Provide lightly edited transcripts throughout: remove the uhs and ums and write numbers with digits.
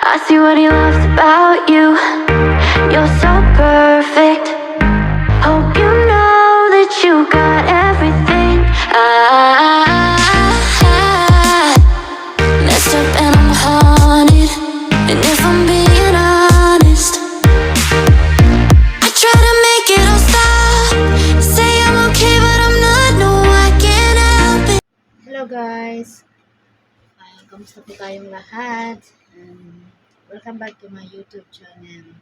I see what he loves about you. You're so perfect. Hope you know that you got everything. I messed up and I'm haunted. And if I'm being honest, I try to make it all stop. Say I'm okay, but I'm not. No, I can't help it. Hello guys! Kamusta po tayong lahat? Welcome back to my YouTube channel.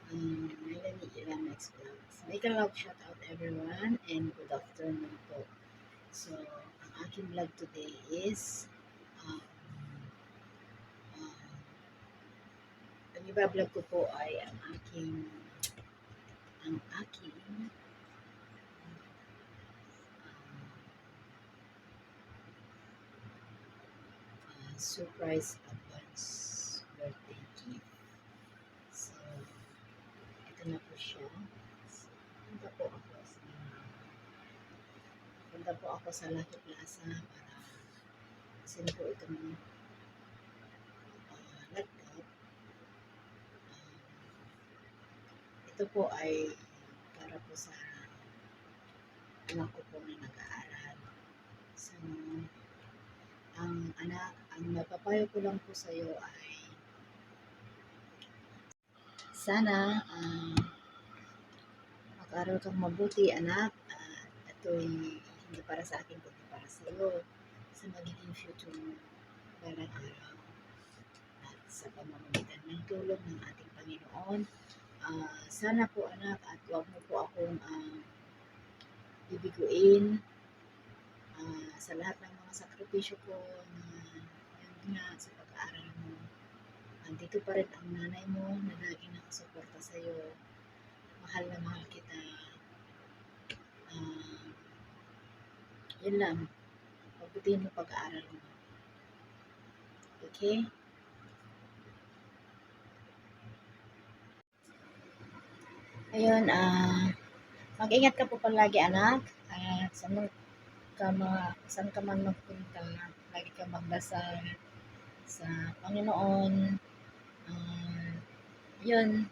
Melanie Ilamex Vlogs. Make a love shout out everyone and good afternoon po. So, ang aking vlog today is um, ang iba-vlog ko po ay ang aking surprise advance birthday gift. So, ito na po siya. So, punta po ako sa Lucky Plaza para send po itong laptop. Ito po ay para po sa anak ko po na nag-aaral. So, ang mapapayo ko lang po sa iyo ay sana mag-aral kang mabuti, anak. Ito'y hindi para sa akin, kundi para sa iyo, sa magiging future mo balang araw. At sa pamamagitan ng tulong ng ating Panginoon, sana po anak, at huwag mo po akong bibiguin sa lahat ng mga sakripisyo ko na yun nga sa pag-aaral mo. Andito pa rin ang nanay mo na laging nakasuporta sa iyo. Mahal na mahal kita. Yun lang. Pagbutin mo pag-aaral mo. Okay? Ayun, mag-ingat ka po palagi anak. At saan ka man magpunta, lagi ka magdasal sa Panginoon. Yun,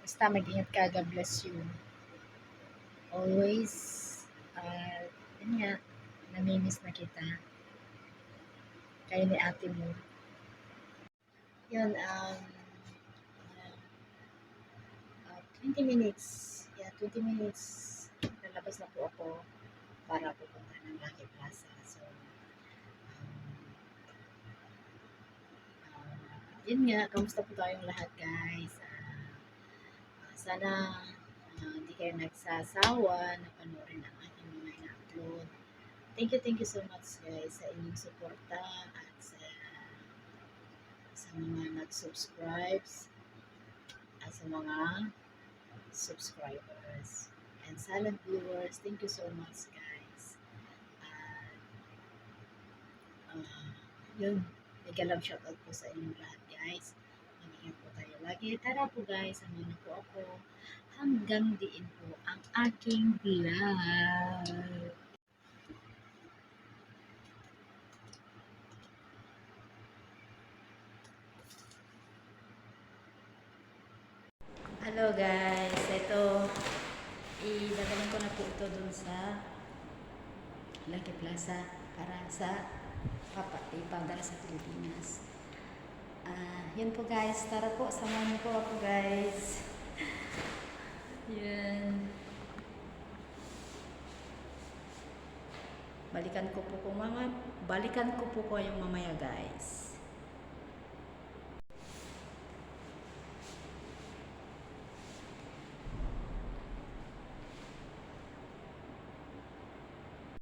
basta mag-ingat ka. God bless you. Always, yun nga, namimiss na kita. Kayo ni ate mo. Yun, 20 minutes. Yeah, 20 minutes. Lalabas na po ako para pupunta ng Lucky Plaza. So, yun nga, kamusta po tayong lahat guys. Sana hindi kayo nagsasawa na panoorin ang aking mga ina-upload. Thank you so much guys sa inyong suporta at sa mga nag-subscribes at sa mga subscribers and silent viewers. Thank you so much guys. Yun, mega love shoutout po sa inyong lahat guys. Mag-ingat po tayo lagi. Tara po guys, samahan niyo po ako hanggang diin po ang aking vlog. Hello guys, ito idadalhin ko na po ito dun sa Lucky Plaza para sa ipadala sa Pilipinas. Yun po guys, tara po, samahan niyo po ako guys. Yun. Balikan ko po yung mamaya guys.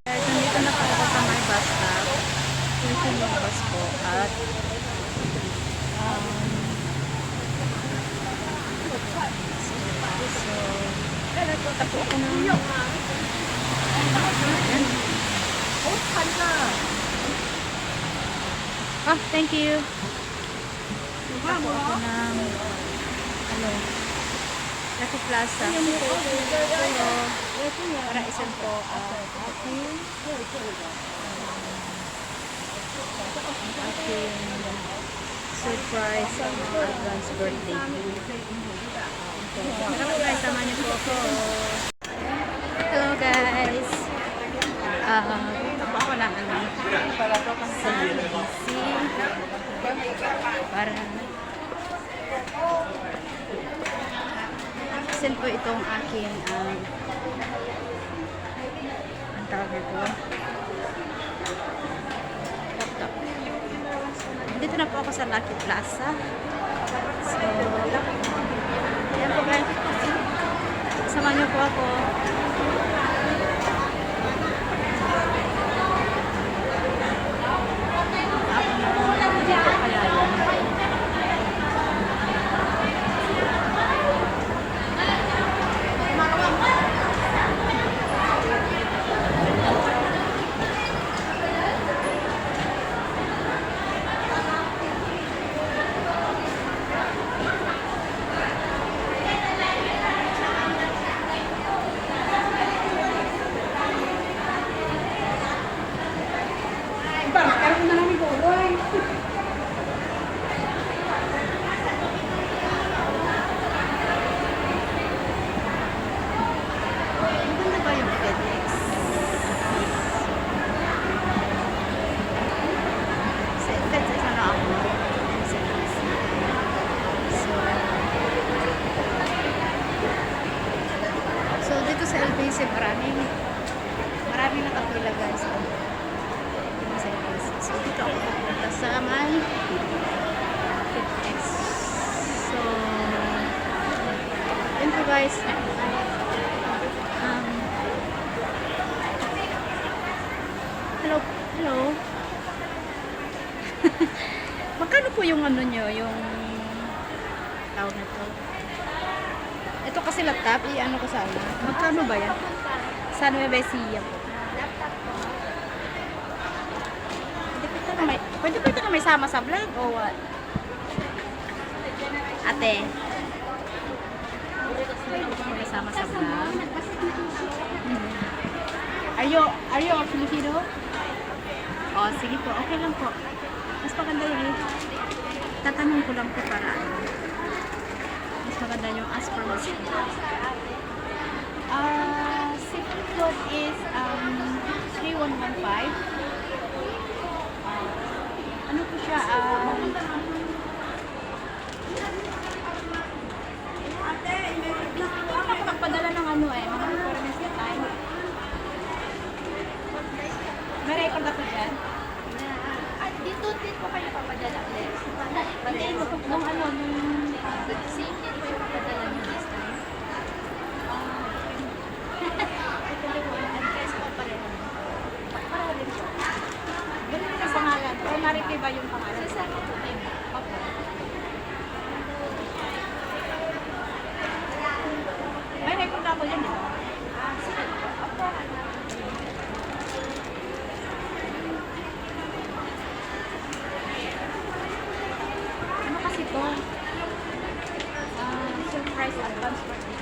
Nandito na po ako sa may bus stop. Yun po yung bus po at punta po ako ng thank you. Punta po ako ng Lucky Plaza. Para isend po aking surprise sa mga advance birthday. Tara po guys, samahan niyo po ako. Hello guys. Tapos ako ng sa ABC para send po itong aking ang tawag nito laptop. Dito na po ako sa Lucky Plaza. So, ayan po guys. Samahan niyo po ako. Maganda ba yung FedEx? Sa FedEx ano ako? Sa LBC. So dito sa LBC maraming nakapila guys. Dito sa LBC. So dito ako pupunta sa FedEx. So yun po guys. Hello. Magkano po yung ano nyo, yung tawag na to? Ito kasi laptop, i-ano ko sana. Magkano ba yan? Sa Nueva Ecija po. Pwede po ito na may sama sa vlog o what? Ate. Pwede po may sama sa vlog. Are you a Filipino? Oh, sige po. Okay lang po. Mas maganda yung tatanong ko lang po para mas maganda yung ask for my zip code is 3115. Ano po siya? Nakapagpadala ng ano mga requirements na time. May record ako dyan? Dito po kayo papadala ulit. Hindi, nung ano, nung... Same din po yung papadala nyo this time. Ito din po yung address po pareho. Pareho din po. Ganun yung pangalan. O naripay ba yung pangalan? Sa po kayo. Opo. May record ako dyan, di ba? Sige po. Opo. Ano kasi to? Surprise advance birthday.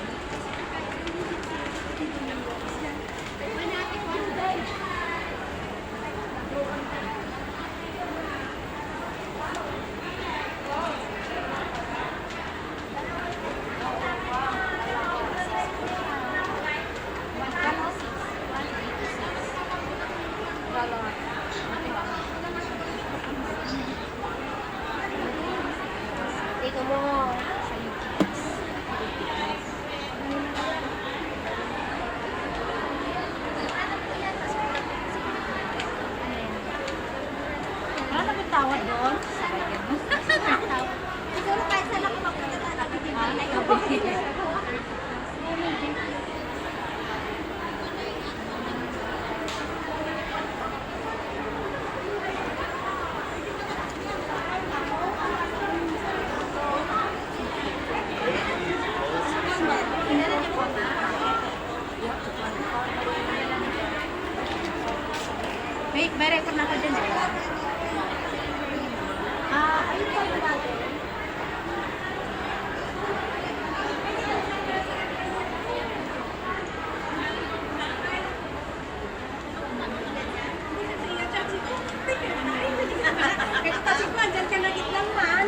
Dito mo. Sa UPS. Wala na bang tawad doon? Sabay ganun. Siguro kahit saan ako mapunta na May record na ako dyan, di ba? ayun pa yung natin. Kasi pa, dyan ka na gitlang man.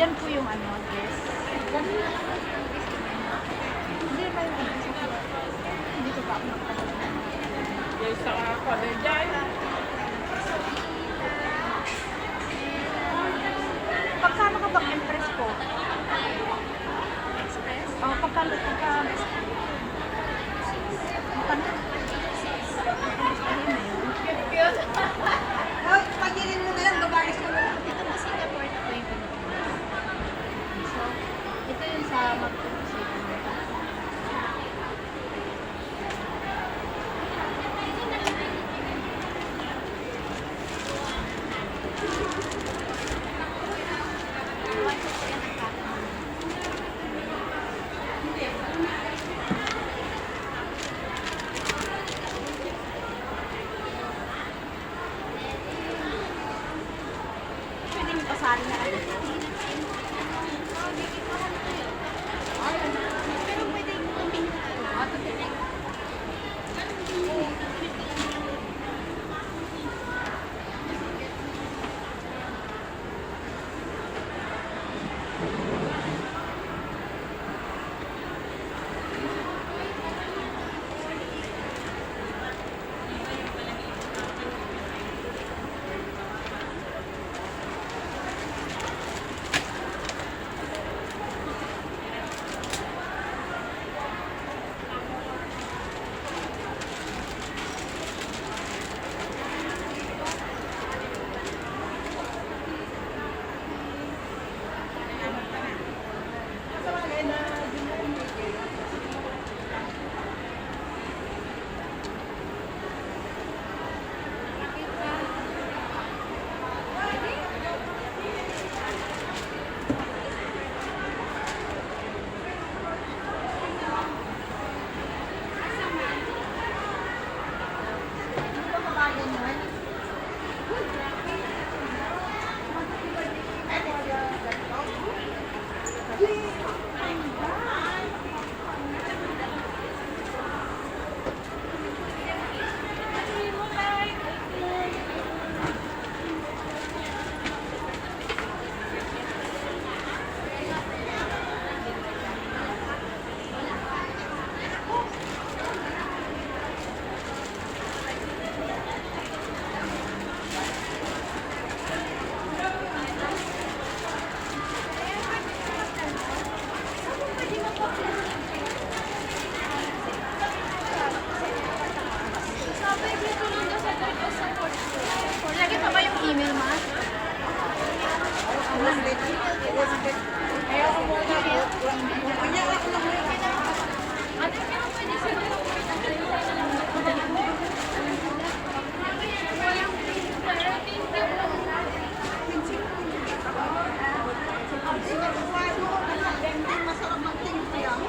Nandyan po yung ano, address. Hindi ba yung address? Hindi ko pa ako magpapalala. Pagkano ka bang impress po? Oh, pagkano pagka... Pagkano? Pagilin mo na lang, babaris ka na lang. Ito po Singapore na po yung So, ito yung sa mag-Singapore. Pwede mo pasali na agad. Pero pwede yung Lagi pa ba yung email, ma? Kaya ako muna po. Kanya ako lang muna. Ano yung pwede siguro Masarap mag-tingin yan.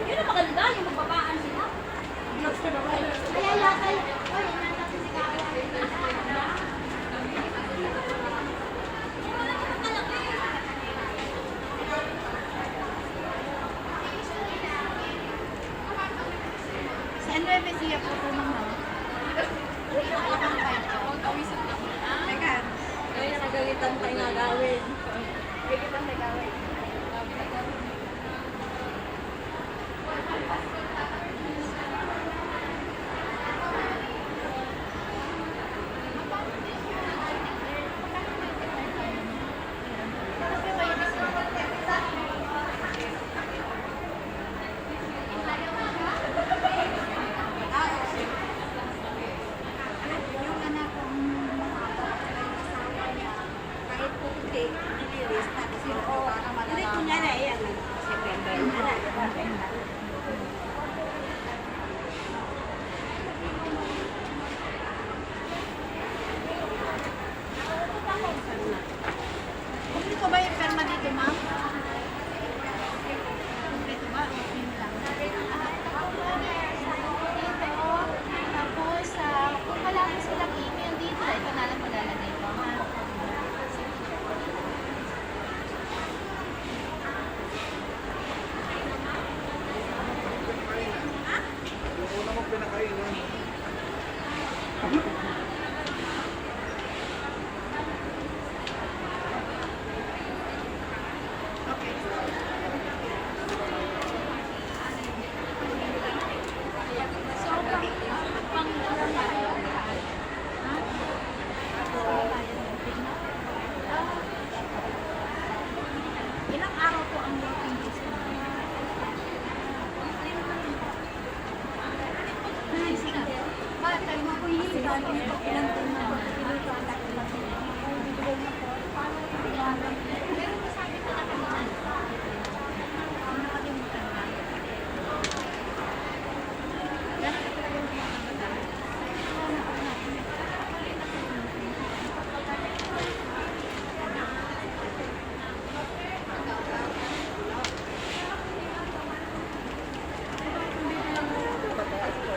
Yun ang maganda, yung magbabaan sila. Kaya lakay. Oy, natin si Kaya. Sa Nueva Ecija po po mama. Teka, kaya nagalitan tayo nga gawin. Yung anak ko, kahit po hindi, nililis na kasi hindi ko niya na yan. September na na, diba? Hindi ko ba yung perma dito, ma'am? Kompleto ba? O yun lang? Tapos, kung wala mo silang email dito, ito na lang maglalagay ko. Ha? Ilang araw po ang working days mo?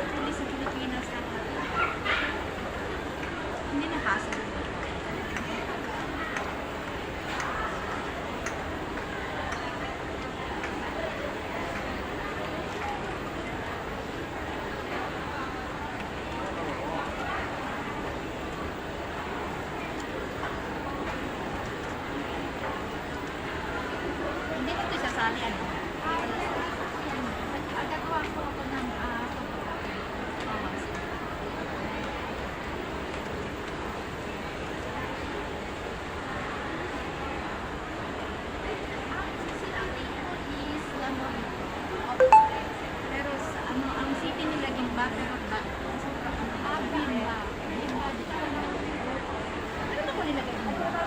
Hindi sa Pilipinas lang. Hindi na hassle. Hindi ko ito isasali ano. Gagawa ko ako ng pero sa ano, ang city nila Gimba, pero ba? Gimba. Ano ba ko nilagay Gimba?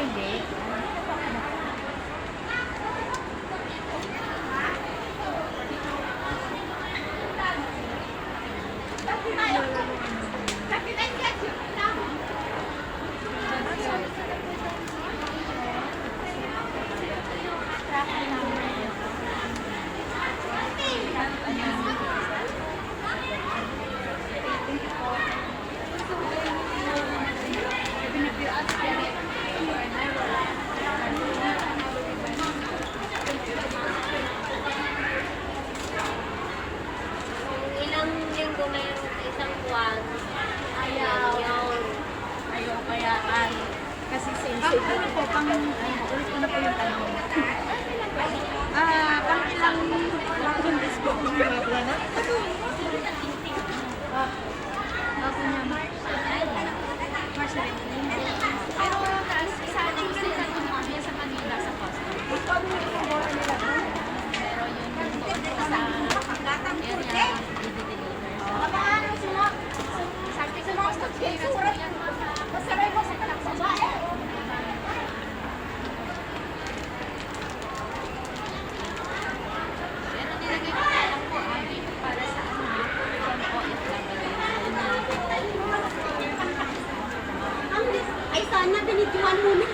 hindi. Ilang linggo mayroon sa isang buwan. Ayaw. Ayaw kaya kasi same-same. Ano po, ulit ko na po yung tanong. Pang ilang working days po kung wala na? Bago niya March 17. March 17. Pero sa ating sila kami sa Manila sa custom. Pero yun yung sa area i-deliver. Sabi sa custom clearance po yan. Masaray mo sa babae. Pero nilagay ko na lang po dito para sa from OFW. Ay, sana binidyoan mo na.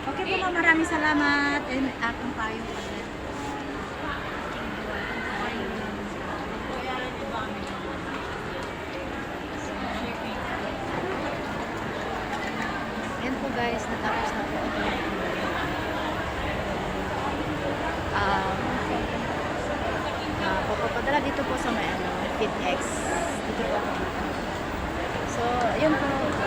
Okay po, ma'am. Maraming salamat. And atong tayong agad. Yan po guys, natapos na po ako. Papapadala dito po sa may FitX. Dito po ako. So, yun po.